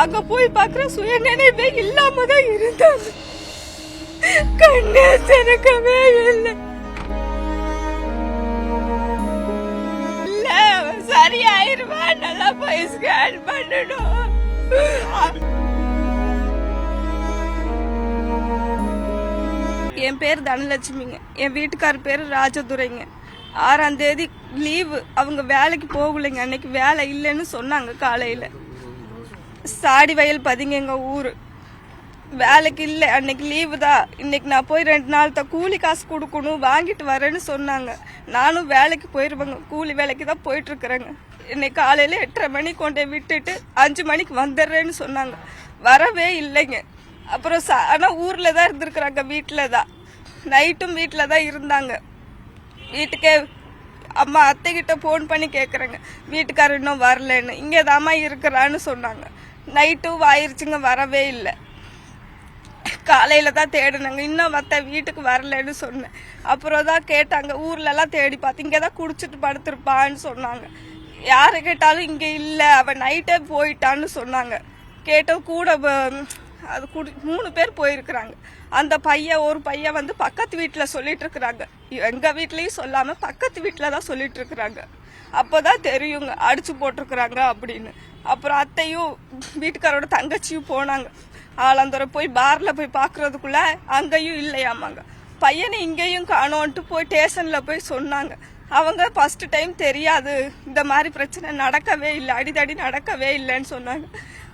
அங்க போய் பாக்குற சுயநினைவே இல்லாம தான் இருந்தாங்க. கண்ணே திறக்கவே இல்லை. இல்ல சரியாயிருவா, நல்லா போய் ஸ்கேன் பண்ணணும். என் பேர் தனலட்சுமிங்க. என் வீட்டுக்கார பேர் ராஜதுரைங்க. 6ஆம் தேதி லீவு. அவங்க வேலைக்கு போகலைங்க. அன்னைக்கு வேலை இல்லைன்னு சொன்னாங்க. காலையில் சாடி வயல் பதிங்க எங்க ஊரு. வேலைக்கு இல்லை, அன்னைக்கு லீவு தான். இன்னைக்கு நான் போய் 2 நாள் தான் கூலி காசு கொடுக்கணும், வாங்கிட்டு வரேன்னு சொன்னாங்க. நானும் வேலைக்கு போயிருவேங்க, கூலி வேலைக்கு தான் போயிட்டு இருக்கிறேங்க. இன்னைக்கு காலையில 8:30 மணிக்கு கொண்டே விட்டுட்டு 5 மணிக்கு வந்துடுறேன்னு சொன்னாங்க. வரவே இல்லைங்க. அப்புறம் ஆனா ஊர்ல தான் இருந்திருக்கிறாங்க, வீட்டுல தான். நைட்டும் வீட்டுல தான் இருந்தாங்க. வீட்டுக்கே அம்மா அத்தைகிட்ட ஃபோன் பண்ணி கேட்குறேங்க, வீட்டுக்காரர் இன்னும் வரலன்னு. இங்கே தாம்மா இருக்கிறான்னு சொன்னாங்க. நைட்டும் ஆயிடுச்சுங்க, வரவே இல்லை. காலையில தான் தேடினாங்க, இன்னும் மற்ற வீட்டுக்கு வரலன்னு சொன்னேன். அப்புறம் தான் கேட்டாங்க, ஊர்லலாம் தேடி பார்த்து இங்கே தான் குடிச்சிட்டு படுத்திருப்பான்னு சொன்னாங்க. யாரு கேட்டாலும் இங்கே இல்லை, அவன் நைட்டே போயிட்டான்னு சொன்னாங்க. கேட்ட கூட அது 3 பேர் போயிருக்கிறாங்க. அந்த ஒரு பையன் வந்து பக்கத்து வீட்டில் சொல்லிட்டு இருக்கிறாங்க. எங்க வீட்லயும் சொல்லாம பக்கத்து வீட்டில் தான் சொல்லிட்டு இருக்கிறாங்க. அப்போதான் தெரியுங்க அடிச்சு போட்டிருக்கிறாங்க அப்படின்னு. அப்புறம் அத்தையும் வீட்டுக்காரோட தங்கச்சியும் போனாங்க. ஆலந்தூரை போய் பார்ல போய் பாக்குறதுக்குள்ள அங்கேயும் இல்லையாமாங்க. பையனை இங்கேயும் காணோன்ட்டு போய் ஸ்டேஷன்ல போய் சொன்னாங்க. அவங்க ஃபர்ஸ்ட் டைம் தெரியாது, இந்த மாதிரி பிரச்சனை நடக்கவே இல்லை, அடிதடி நடக்கவே இல்லைன்னு சொன்னாங்க.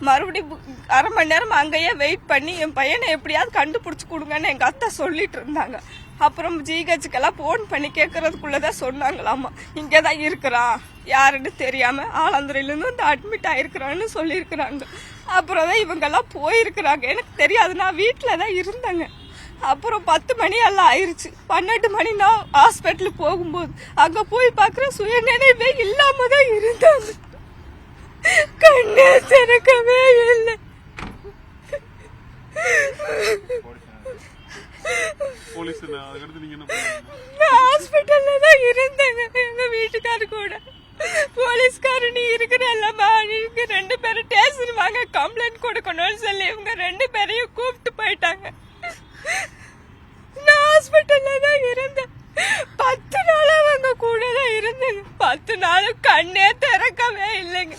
மறுபடியும் 1/2 மணி நேரம் அங்கேயே வெயிட் பண்ணி என் பையனை எப்படியாவது கண்டுபிடிச்சு கொடுங்கன்னு எங்க அத்தை சொல்லிட்டு இருந்தாங்க. அப்புறம் ஜிஹெச்சுக்கெல்லாம் போன் பண்ணி கேட்கறதுக்குள்ளதான் சொன்னாங்களாமா, இங்கேதான் இருக்கிறான், யாருன்னு தெரியாம ஆலந்துறையிலிருந்து வந்து அட்மிட் ஆயிருக்கிறான்னு சொல்லியிருக்கிறாங்க. அப்புறம் தான் இவங்கெல்லாம் போயிருக்கிறாங்க. எனக்கு தெரியாது, நான் வீட்டில தான் இருந்தேங்க. அப்புறம் 10 மணி எல்லாம் ஆயிருச்சு. 12 மணி நான் ஹாஸ்பிட்டலுக்கு போகும்போது அங்க போய் பாக்குற சுயநினைவே இல்லாம தான் இருந்தாங்க. கண்ணே திறக்கவே இல்லை. ஹாஸ்பிட்டல்ல தான் இருந்தேங்க எங்க வீட்டுக்காரு கூட. போலீஸ்காரு நீ இருக்கிறல்லம்மா, 2 பேரும் ஸ்டேஷன் வாங்க கம்ப்ளைண்ட் கொடுக்கணும்னு சொல்லி இவங்க 2 பேரையும் கூப்பிட்டு போயிட்டாங்க. நான் ஹாஸ்பிட்டல்ல தான் இருந்தேன். 10 நாள் அவங்க கூட தான் இருந்தேங்க. 10 நாள் கண்ணே திறக்கவே இல்லைங்க.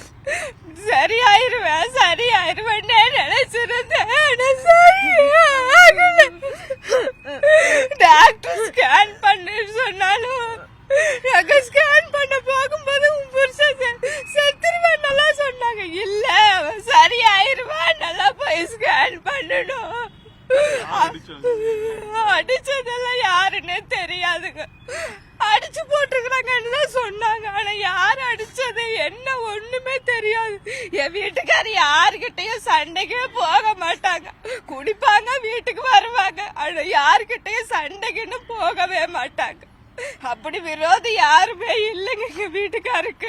சரியாயிருவேன் நினைச்சிருந்தேன். டாக்டர் ஸ்கேன் பண்ணு சொன்னாலும் நாங்க ஸ்கேன் பண்ண போகும்போது செத்துருவேன் நல்லா சொன்னாங்க. இல்ல சரியாயிருவேன், நல்லா போய் ஸ்கேன் பண்ணணும். அடிச்சதெல்லாம் யாருன்னே தெரியாதுங்க, அடிச்சு போட்டுருக்காங்கன்னு தான் சொன்னாங்க. ஆனா யாரு அடிச்சது என்ன ஒண்ணுமே தெரியாது. என் வீட்டுக்கார யாருகிட்டயும் சண்டைக்கே போக மாட்டாங்க, குடிப்பாங்க, வீட்டுக்கு வருவாங்க. ஆனா யாருகிட்டயும் சண்டைக்குன்னு போகவே மாட்டாங்க. அப்படி விரோதி யாருமே இல்லைங்க எங்க வீட்டுக்காருக்கு.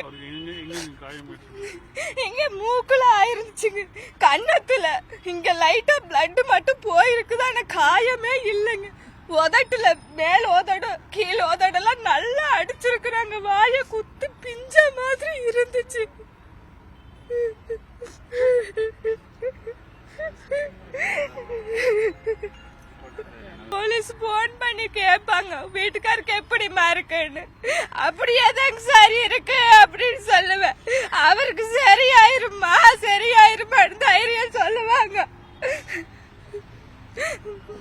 இங்க மூக்குல ஆயிருந்துச்சுங்க, கண்ணத்துல இங்க லைட்டா பிளட் மட்டும் போயிருக்குது. ஆனா காயமே இல்லைங்க. உதட்டுல மேல் உதடு கீழ் உதடெல்லாம் நல்லா அடிச்சிருக்கிறாங்க. வாய குத்து பிஞ்ச மாதிரி இருந்துச்சு. போலீஸ் போன் பண்ணி கேட்பாங்க வீட்டுக்காருக்கு எப்படிமா இருக்குன்னு. அப்படியே தாங்க சரி இருக்கு அப்படின்னு சொல்லுவேன். அவருக்கு சரியாயிருமான்னு தைரியம் சொல்லுவாங்க.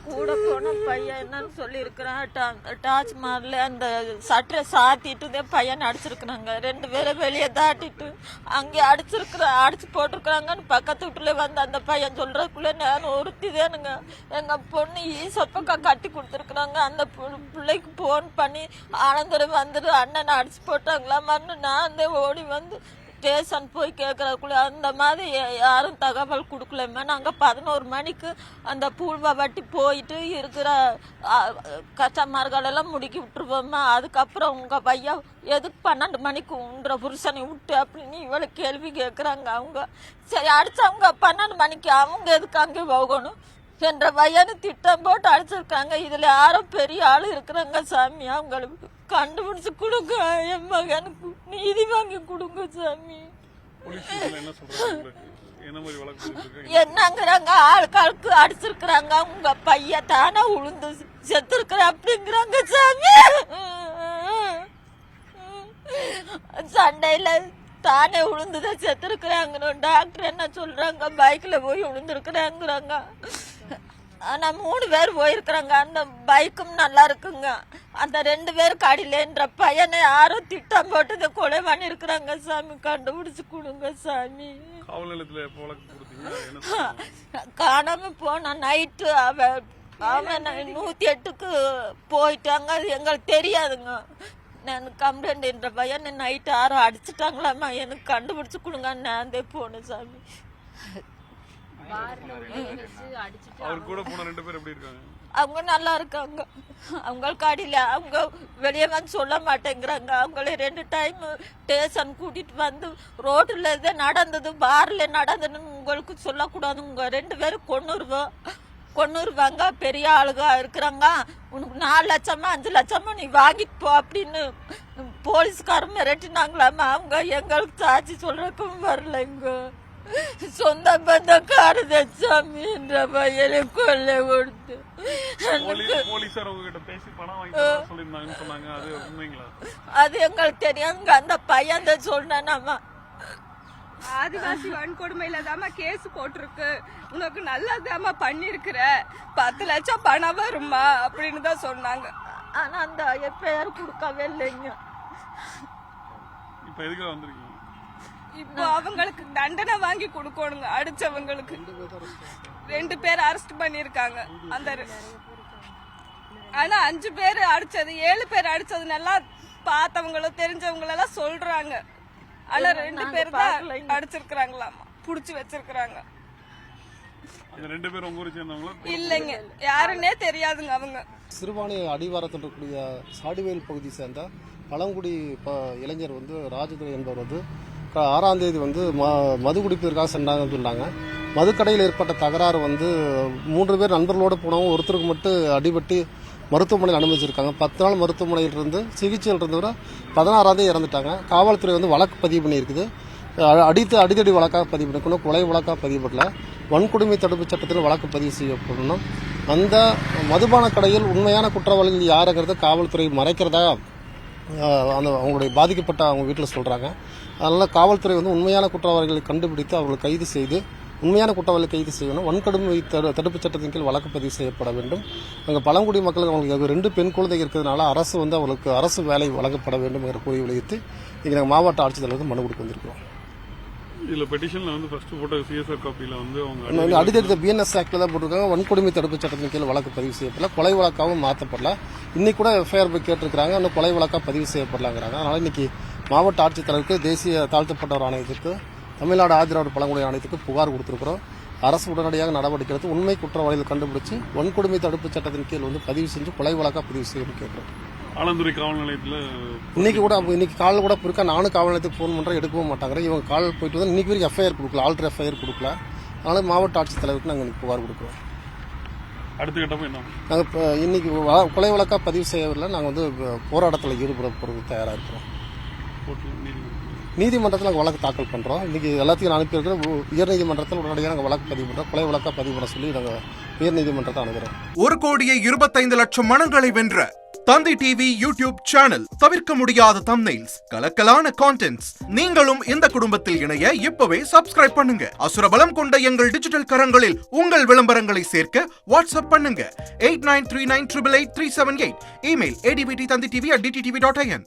கூட போன பையன் என்னன்னு சொல்லி இருக்கிறான், டாச்மார்ல அந்த சட்டரை சாத்திட்டு பையன் அடிச்சிருக்கிறாங்க. 2 பேரை வெளியே தாட்டிட்டு அங்கே அடிச்சு போட்டிருக்கிறாங்கன்னு பக்கத்து வீட்டுல வந்து அந்த பையன் சொல்றதுக்குள்ள நான் ஒருத்திதானுங்க. எங்க பொண்ணு ஈசப்பக்கா கட்டி கொடுத்துருக்குறாங்க. அந்த பிள்ளைக்கு போன் பண்ணி ஆனந்தரை வந்துட்டு அண்ணனை அடிச்சு போட்டாங்களாமான்னு நான் ஓடி வந்து ஸ்டேஷன் போய் கேட்கறதுக்குள்ள அந்த மாதிரி யாரும் தகவல் கொடுக்கலமே. நாங்கள் 11 மணிக்கு அந்த பூல்வா வட்டி போயிட்டு இருக்கிற கச்சாமார்களெல்லாம் முடுக்கி விட்டுருவோம்மா. அதுக்கப்புறம் உங்கள் பையன் எதுக்கு 12 மணிக்கு உன்ற புருஷனை விட்டு அப்படின்னு இவ்வளோ கேள்வி கேட்குறாங்க. அவங்க சரி அடிச்சவங்க 12 மணிக்கு அவங்க எதுக்கு அங்கே போகணும் என்ற பையனு திட்டம் போட்டு அடிச்சிருக்காங்க. இதில் யாரும் பெரிய ஆள் இருக்கிறாங்க சாமி, அவங்களுக்கு கண்டுபிடிச்சு கொடுங்க, என் மகனுக்கு நீதி வாங்கி கொடுங்க சாமி. என்ன மாதிரி வழக்கு என்னங்கிறாங்க, ஆளுக்கு அடிச்சிருக்கிறாங்க, உங்க பையன் தானே உளுந்து செத்துருக்குற அப்படிங்கிறாங்க சாமி. சண்டையில தானே உளுந்துதான் செத்துருக்குறாங்க. டாக்டர் என்ன சொல்றாங்க, பைக்ல போய் உளுந்துருக்குறாங்கிறாங்க. ஆனா 3 பேர் போயிருக்கிறாங்க. அந்த பைக்கும் நல்லா இருக்குங்க. அந்த 2 பேர் கடியிலன்ற பையனை யாரோ திட்டம் போட்டு இதை கொலை பண்ணிருக்கிறாங்க சாமி. கண்டுபிடிச்சு கொடுங்க சாமி. காவல் நிலையத்துல எப்போ வழக்கு கொடுத்தீங்க? காணாம போன நைட்டு அவன் 108க்கு போயிட்டாங்க. அது எங்களுக்கு தெரியாதுங்க. நான் கம்ப்ளைண்ட் என்ற பையன் நைட்டு யாரோ அடிச்சுட்டாங்களாம்மா, எனக்கு கண்டுபிடிச்சு கொடுங்க. நான் போனேன் சாமி. அவர் கூட போன 2 பேர் எப்படி இருக்காங்க? அவங்க நல்லா இருக்காங்க. அவங்களுக்கு அடியில அவங்க வெளியே வந்து சொல்ல மாட்டேங்கிறாங்க. அவங்கள 2 டைம் ஸ்டேஷன் கூட்டிட்டு வந்து ரோட்ல இதை நடந்தது, பார்ல நடந்ததுன்னு உங்களுக்கு சொல்லக்கூடாது. உங்க 2 பேரும் கொன்னுருவாங்க, பெரிய ஆளுக இருக்கிறாங்க, உனக்கு 4 லட்சமா 5 லட்சமா நீ வாங்கிட்டு போ அப்படின்னு போலீஸ்காரன் மிரட்டினாங்களாமா. அவங்க எங்களுக்கு சாட்சி சொல்றதுக்கும் வரல. இங்க சொந்த பந்தக்காரத சாமி என்ற பையனை கொள்ளை கொடுத்து போலீசார் உங்ககிட்ட பேசி பணம் வாங்கி சொல்லிருந்தாங்கன்னு சொன்னாங்க. அது உண்மைங்களா? அது எங்களுக்கு தெரியாதுங்க. அந்த பையன் தான் சொன்னானாமா. ஆதிவாசி வன்கொடுமையில தாமா கேஸ் போட்டிருக்கு, உனக்கு நல்லதாமா பண்ணிருக்கிற, 10 லட்சம் பணம் வருமா அப்படின்னு தான் சொன்னாங்க. ஆனா அந்த எஃப்ஐஆர் கொடுக்கவே இல்லைங்க. இப்ப எதுக்கு வந்திருக்கீங்க? இப்போ அவங்களுக்கு தண்டனை வாங்கி கொடுக்கணுங்க. அடிச்சவங்களுக்கு 2 பேர் அரெஸ்ட் பண்ணிருக்காங்க. அந்த ஆனா 5 பேர் அடிச்சது 7 பேர் அடிச்சது நல்லா பார்த்தவங்களும் தெரிஞ்சவங்களெல்லாம் சொல்றாங்க. ஆனா 2 பேர் தான் அடிச்சிருக்காங்களாமா, புடிச்சு வச்சிருக்காங்க. அந்த 2 பேர் உங்க ஊரை சேர்ந்தவங்களா? இல்லைங்க, யாருன்னே தெரியாதுங்க. அவங்க சிறுபாணி அடிவாரத்தில் இருக்கக்கூடிய சாடிவேல் பகுதி சேர்ந்த பழங்குடி இளைஞர் ராஜதுரை என்பவர் 6ஆம் தேதி மது குடிப்பதற்காக சென்றாங்கன்னு சொன்னாங்க. மதுக்கடையில் ஏற்பட்ட தகராறு 3 பேர் நண்பர்களோடு போனவங்க ஒருத்தருக்கு மட்டும் அடிபட்டு மருத்துவமனையில் அனுமதிச்சிருக்காங்க. 10 நாள் மருத்துவமனையில் இருந்து சிகிச்சையில் இருந்தவரை 16ஆம் தேதி இறந்துட்டாங்க. காவல்துறை வழக்கு பதிவு பண்ணியிருக்குது. அடித்தடி வழக்காக பதிவு பண்ணிக்கணும், கொலை வழக்காக பதிவு பண்ணல. வன்கொடுமை தடுப்பு சட்டத்தில் வழக்கு பதிவு செய்யப்படணும். அந்த மதுபான கடையில் உண்மையான குற்றவாளிகள் யாருங்கிறத காவல்துறை மறைக்கிறதா அவங்களுடைய பாதிக்கப்பட்ட அவங்க வீட்டில் சொல்றாங்க. அதனால காவல்துறை உண்மையான குற்றவாளிகளை கண்டுபிடித்து அவர்களை கைது செய்து உண்மையான குற்றவாளிகளை கைது செய்யணும். வன்கொடுமை தடுப்பு சட்டத்தின் கீழ் வழக்கு பதிவு செய்யப்பட வேண்டும். அங்கே பழங்குடி மக்களுக்கு அவங்களுக்கு 2 பெண் குழந்தைகள் இருக்கிறதுனால அரசு அவர்களுக்கு அரசு வேலை வழங்கப்பட வேண்டும் என்ற கோரிக்கை விளைவித்து இங்கே நாங்கள் மாவட்ட ஆட்சித்தலைவருக்கு மனு கொடுக்க வந்திருக்கிறோம். இதுல பெட்டிஷன்ல ஃபர்ஸ்ட் போட்ட சிஎஸ்ஆர் காப்பியில அவங்க அடித்தடுத்த பிஎன்எஸ் ஆக்ட்ல தான் போட்டிருக்காங்க. வன்கொடுமை தடுப்பு சட்டத்தின் கீழ் வழக்கு பதிவு செய்யப்படல, கொலை வழக்காகவும் மாற்றப்படல. இன்னைக்கு கூட எஃப்ஐஆர் போய் கேட்டிருக்காங்க, இன்னும் கொலை வழக்கா பதிவு செய்யப்படலாங்கிறாங்க. அதனால இன்னைக்கு மாவட்ட ஆட்சித்தலைவருக்கு, தேசிய தாழ்த்தப்பட்டவர் ஆணையத்துக்கு, தமிழ்நாடு ஆதிராவிட பழங்குடி ஆணையத்துக்கு புகார் கொடுத்திருக்கிறோம். அரசு உடனடியாக நடவடிக்கை எடுத்து உண்மை குற்றவாளிகள் கண்டுபிடிச்சு வன்கொடுமை தடுப்பு சட்டத்தின் கீழ் பதிவு செஞ்சு கொலை வழக்கா பதிவு செய்யணும் கேட்கிறோம். ஆலந்துறை காவல் நிலையத்தில் இன்னைக்கு காலையில் கூட இருக்கா, நானும் காவல் நிலையத்துக்கு ஃபோன் பண்ணுறேன், எடுக்கவும் மாட்டாங்க. இவங்க கால் போயிட்டு இன்னைக்கு வரைக்கும் எஃப்ஐஆர் கொடுக்கல, ஆல்டர் எஃப்ஐஆர் கொடுக்கல. அதனால மாவட்ட ஆட்சித்தலைவருக்கு நாங்கள் இன்னைக்கு புகார் கொடுக்குறோம். அடுத்த கட்டமாக என்ன? நாங்கள் இன்னைக்கு கொலை வழக்கா பதிவு செய்யவில்லை. நாங்கள் போராட்டத்தில் ஈடுபட போகிறது தயாராக இருக்கிறோம். நீதிமன்றத்தில் நாங்கள் வழக்கு தாக்கல் பண்ணுறோம். இன்னைக்கு எல்லாத்தையும் அனுப்பியிருக்கிறோம். உயர்நீதிமன்றத்தில் உடனடியாக நாங்கள் வழக்கு பதிவு பண்ணுறோம். கொலை வழக்கா பதிவு பண்ண சொல்லி நாங்கள் உயர்நீதிமன்றத்தை அணுகிறோம். 1,25,00,000 மனங்களை வென்ற தந்தி டிவி யூடியூப் சேனல். தவிர்க்க முடியாத தம்ப்நெயில்ஸ், கலக்கலான கான்டென்ட்ஸ். நீங்களும் இந்த குடும்பத்தில் இணைய இப்பவே சப்ஸ்கிரைப் பண்ணுங்க. அசுரபலம் கொண்ட எங்கள் டிஜிட்டல் கரங்களில் உங்கள் விளம்பரங்களை சேர்க்க வாட்ஸ்அப் பண்ணுங்க. 8939888378. Email advttv@dttv.in.